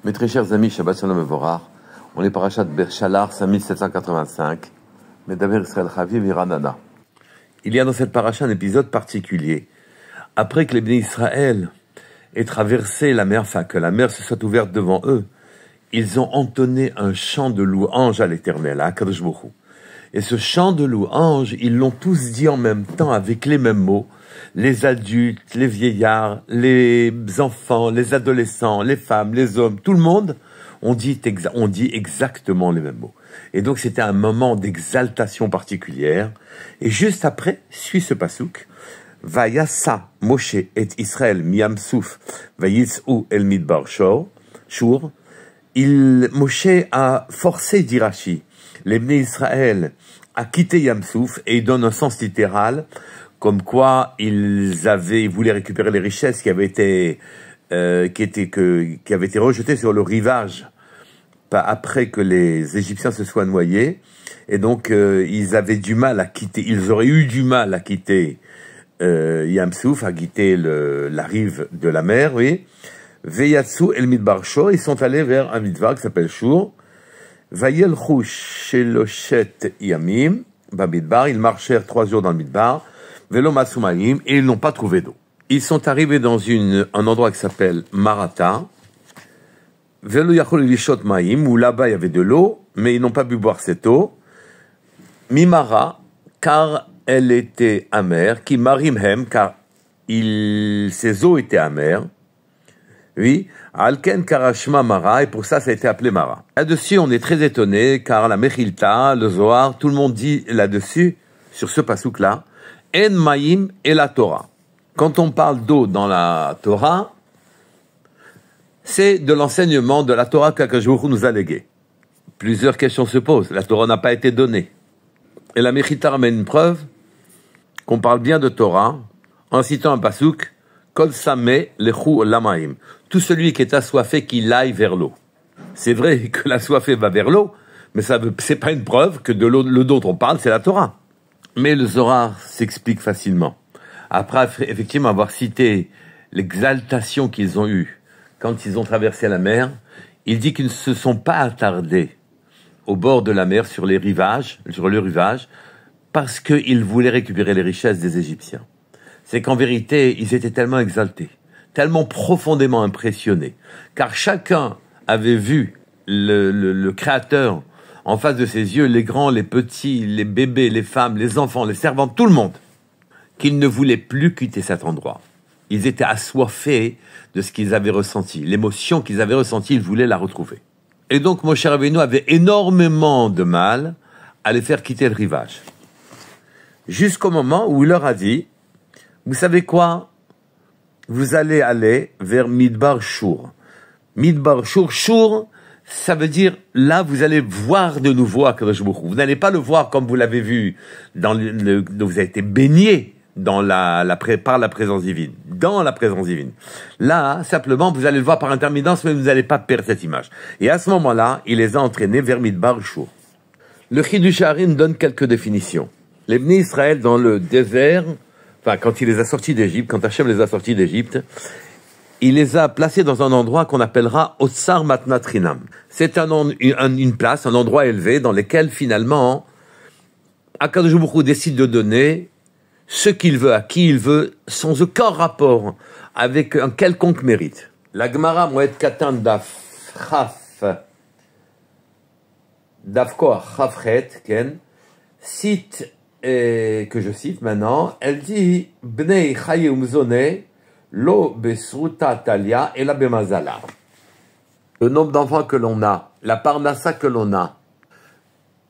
Mes très chers amis, Shabbat Shalom Mevorach, on est parachat Beshalach 5785, Medaber Israël Chaviv Iranana. Il y a dans cette paracha un épisode particulier. Après que les bénis Israël aient traversé la mer, enfin que la mer se soit ouverte devant eux, ils ont entonné un chant de louange à l'Éternel, à Kadosh Baruch Hu. Et ce chant de louange, ils l'ont tous dit en même temps avec les mêmes mots. Les adultes, les vieillards, les enfants, les adolescents, les femmes, les hommes, tout le monde, on dit exactement les mêmes mots. Et donc c'était un moment d'exaltation particulière. Et juste après, suit ce pasouk, Vayasa Moshe et Israël miyam souf vayitzou el midbar shur. Moshe a forcé, dit Rashi, les Bnei Israël à quitter Yam Souf, et il donne un sens littéral, comme quoi ils voulaient récupérer les richesses qui avaient été rejetées sur le rivage après que les Égyptiens se soient noyés, et donc ils auraient eu du mal à quitter Yam Souf, à quitter la rive de la mer, oui. Veyatsu el midbar shur, ils sont allés vers un midbar qui s'appelle Shur. Vayelchu sheloshet yamim bamidbar, ils marchèrent 3 jours dans le midbar. Velo matsu mayim, et ils n'ont pas trouvé d'eau. Ils sont arrivés dans un endroit qui s'appelle Marata. Velo yachol lishot mayim, où là-bas il y avait de l'eau, mais ils n'ont pas pu boire cette eau. Mimara, car elle était amère. Ki marimhem, car ces eaux étaient amères. Oui, Alken Karashma Mara, et pour ça a été appelé Mara. Là-dessus, on est très étonné, car la Mechilta, le Zohar, tout le monde dit là-dessus, sur ce pasouk-là, En Maïm et la Torah. Quand on parle d'eau dans la Torah, c'est de l'enseignement de la Torah qu'Akadosh Baruch Hu nous a légué. Plusieurs questions se posent. La Torah n'a pas été donnée. Et la Mechilta ramène une preuve qu'on parle bien de Torah en citant un pasouk, Kol Sameh Lechu Lamaim. Tout celui qui est assoiffé, qu'il aille vers l'eau. C'est vrai que l'assoiffé va vers l'eau, mais c'est pas une preuve que de l'eau dont on parle, c'est la Torah. Mais le Zohar s'explique facilement. Après, effectivement, avoir cité l'exaltation qu'ils ont eue quand ils ont traversé la mer, il dit qu'ils ne se sont pas attardés au bord de la mer, sur le rivage, parce qu'ils voulaient récupérer les richesses des Égyptiens. C'est qu'en vérité, ils étaient tellement exaltés, tellement profondément impressionnés, car chacun avait vu le Créateur en face de ses yeux, les grands, les petits, les bébés, les femmes, les enfants, les servantes, tout le monde, qu'ils ne voulaient plus quitter cet endroit. Ils étaient assoiffés de ce qu'ils avaient ressenti, l'émotion qu'ils avaient ressentie, ils voulaient la retrouver. Et donc Moshe Rabbeinu avait énormément de mal à les faire quitter le rivage. Jusqu'au moment où il leur a dit, vous savez quoi? Vous allez aller vers Midbar Shur. Midbar Shur, Shur, ça veut dire, là, vous allez voir de nouveau Akadosh Baruch Hu. Vous n'allez pas le voir comme vous l'avez vu, vous avez été baigné par la présence divine. Dans la présence divine. Là, simplement, vous allez le voir par intermittence, mais vous n'allez pas perdre cette image. Et à ce moment-là, il les a entraînés vers Midbar Shur. Le Chidush Harim donne quelques définitions. Les Bnei Israël, dans le désert, quand il les a sortis d'Égypte, quand Hachem les a sortis d'Égypte, il les a placés dans un endroit qu'on appellera Otsar Matnat Chinam. C'est une place, un endroit élevé dans lequel finalement Akadosh Baruch Hu décide de donner ce qu'il veut, à qui il veut, sans aucun rapport avec un quelconque mérite. La Gemara Moed Katan Daf Koach Chafret, cite, que je cite maintenant, elle dit Bnei Chaye Umzone Lo Besruta Talia et la Bemazala. Le nombre d'enfants que l'on a, la parnassa que l'on a,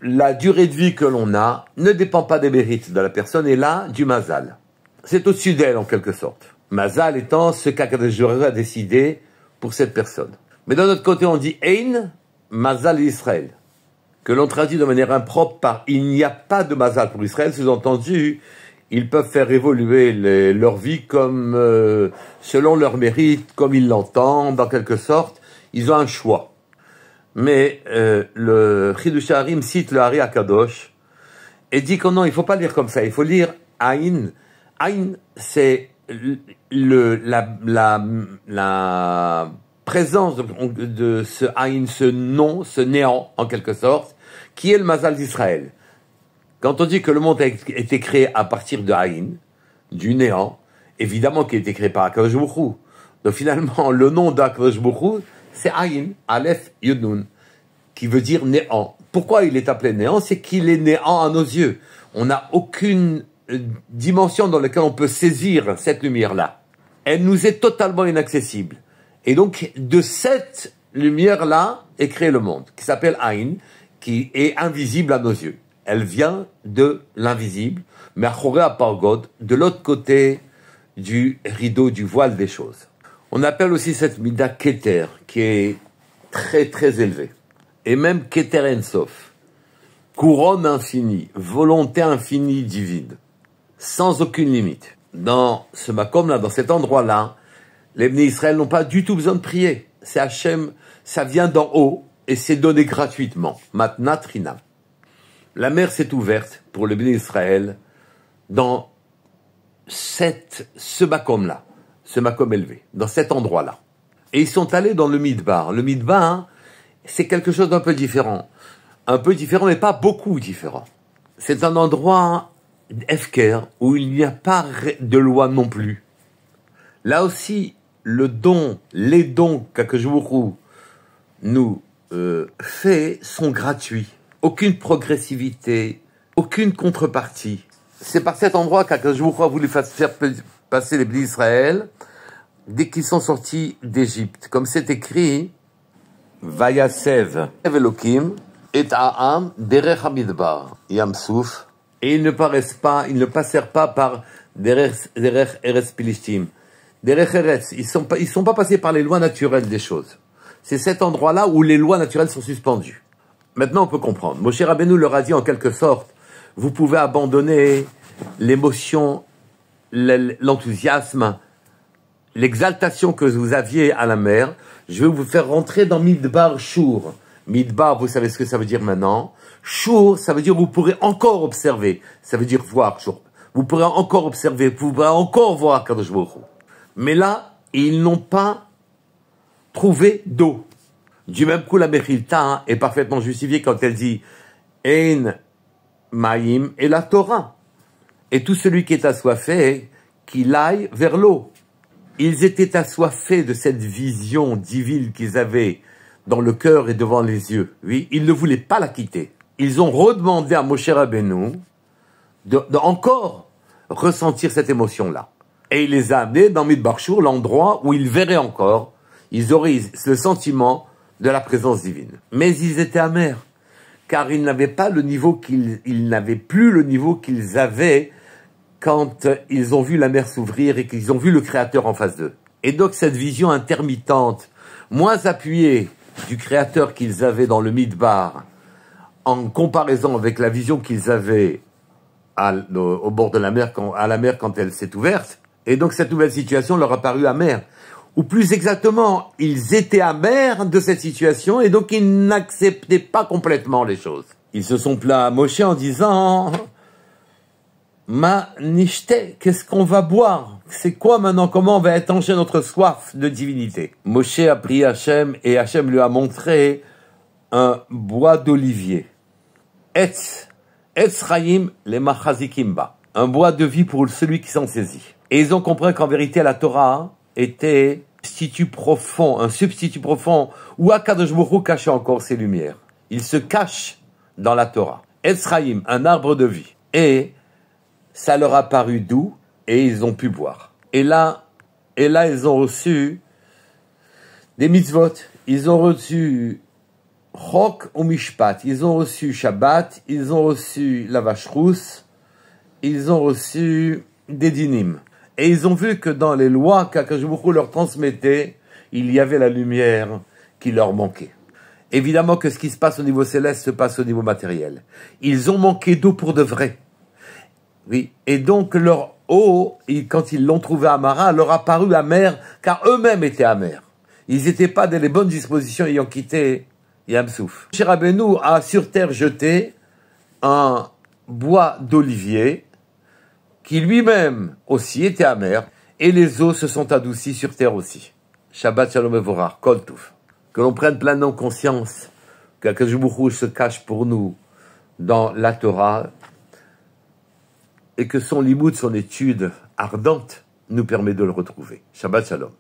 la durée de vie que l'on a, ne dépend pas des mérites de la personne, et là, du mazal. C'est au-dessus d'elle, en quelque sorte. Mazal étant ce qu'Akadosh Baruch Hu a décidé pour cette personne. Mais d'un autre côté, on dit Ein Mazal Israël, que l'on traduit de manière impropre par « il n'y a pas de mazal pour Israël », sous-entendu, ils peuvent faire évoluer leur vie comme selon leur mérite, comme ils l'entendent, en quelque sorte, ils ont un choix. Mais le Chidush Harim cite le Hari Akadosh et dit que non, il ne faut pas lire comme ça, il faut lire Aïn. Aïn, c'est la présence de ce Aïn, ce nom, ce néant, en quelque sorte, qui est le Mazal d'Israël. Quand on dit que le monde a été créé à partir de Aïn, du néant, évidemment qu'il a été créé par Akadosh Baruch Hu. Donc finalement, le nom d'Akadosh Baruch Hu, c'est Aïn, Aleph, Yud Nun, qui veut dire néant. Pourquoi il est appelé néant? C'est qu'il est néant à nos yeux. On n'a aucune dimension dans laquelle on peut saisir cette lumière-là. Elle nous est totalement inaccessible. Et donc, de cette lumière-là est créé le monde, qui s'appelle Aïn, qui est invisible à nos yeux. Elle vient de l'invisible, mais à Choré à Pargod, de l'autre côté du rideau, du voile des choses. On appelle aussi cette Mida Keter, qui est très très élevée. Et même Keter Ensof, couronne infinie, volonté infinie divine, sans aucune limite. Dans ce makom-là, dans cet endroit-là, les Bnei Israël n'ont pas du tout besoin de prier. C'est Hachem, ça vient d'en haut et c'est donné gratuitement. Matnat Rinam. La mer s'est ouverte pour les Bnei Israël dans ce makom-là, ce makom élevé, dans cet endroit-là. Et ils sont allés dans le Midbar. Le Midbar, hein, c'est quelque chose d'un peu différent. Un peu différent, mais pas beaucoup différent. C'est un endroit Efker, où il n'y a pas de loi non plus. Là aussi, les dons qu'Akadosh Baruch Hu nous fait sont gratuits. Aucune progressivité, aucune contrepartie. C'est par cet endroit qu'Akadosh Baruch Hu a voulu faire passer les Bnei Israël dès qu'ils sont sortis d'Égypte. Comme c'est écrit, Vayasev Elokim et Ha'am derech hamidbar Yam Souf. Et ils ne passèrent pas par derech Eretz Pilishtim. Derech Eretz, ils sont pas passés par les lois naturelles des choses. C'est cet endroit-là où les lois naturelles sont suspendues. Maintenant, on peut comprendre. Moshe Rabbeinu leur a dit en quelque sorte, vous pouvez abandonner l'émotion, l'enthousiasme, l'exaltation que vous aviez à la mer. Je vais vous faire rentrer dans Midbar Shur. Midbar, vous savez ce que ça veut dire maintenant. Shur, ça veut dire vous pourrez encore observer. Ça veut dire voir. Vous pourrez encore observer. Vous pourrez encore voir Kadosh Baruch Hu. Mais là, ils n'ont pas trouvé d'eau. Du même coup, la Mechilta est parfaitement justifiée quand elle dit Ein Maïm et la Torah. Et tout celui qui est assoiffé, qu'il aille vers l'eau. Ils étaient assoiffés de cette vision divine qu'ils avaient dans le cœur et devant les yeux. Oui, ils ne voulaient pas la quitter. Ils ont redemandé à Moshe Rabbeinu de encore ressentir cette émotion-là. Et il les a amenés dans Midbar Shur, l'endroit où ils verraient encore, ils auraient le sentiment de la présence divine. Mais ils étaient amers, car ils n'avaient pas le niveau ils n'avaient plus le niveau qu'ils avaient quand ils ont vu la mer s'ouvrir et qu'ils ont vu le Créateur en face d'eux. Et donc cette vision intermittente, moins appuyée du Créateur qu'ils avaient dans le Midbar, en comparaison avec la vision qu'ils avaient au bord de la mer, à la mer quand elle s'est ouverte, et donc cette nouvelle situation leur a paru amère. Ou plus exactement, ils étaient amers de cette situation et donc ils n'acceptaient pas complètement les choses. Ils se sont plaints à Moshe en disant « Ma nishte, qu'est-ce qu'on va boire? C'est quoi maintenant? Comment on va étancher notre soif de divinité ?» Moshe a prié Hachem et Hachem lui a montré un bois d'olivier. Etz Chaim le Machazikimba. Un bois de vie pour celui qui s'en saisit. Et ils ont compris qu'en vérité la Torah était un substitut profond où Akadosh Baruch Hu cachait encore ses lumières. Il se cache dans la Torah. Etz Chaim, un arbre de vie. Et ça leur a paru doux et ils ont pu boire. Et là, ils ont reçu des mitzvot. Ils ont reçu Chok ou Mishpat. Ils ont reçu Shabbat. Ils ont reçu la vache rousse. Ils ont reçu des dinim. Et ils ont vu que dans les lois qu'Akadosh Baruch Hu leur transmettait, il y avait la lumière qui leur manquait. Évidemment que ce qui se passe au niveau céleste se passe au niveau matériel. Ils ont manqué d'eau pour de vrai. Oui. Et donc leur eau, quand ils l'ont trouvée amara, leur a paru amère, car eux-mêmes étaient amers. Ils n'étaient pas dans les bonnes dispositions ayant quitté Yam Souf. Moshe Rabbeinu a sur terre jeté un bois d'olivier qui lui-même aussi était amer, et les eaux se sont adoucies sur terre aussi. Shabbat Shalom Evorach, Kol Tov. Que l'on prenne pleinement conscience qu'Akadosh Baruch Hu se cache pour nous dans la Torah et que son limoud, son étude ardente, nous permet de le retrouver. Shabbat Shalom.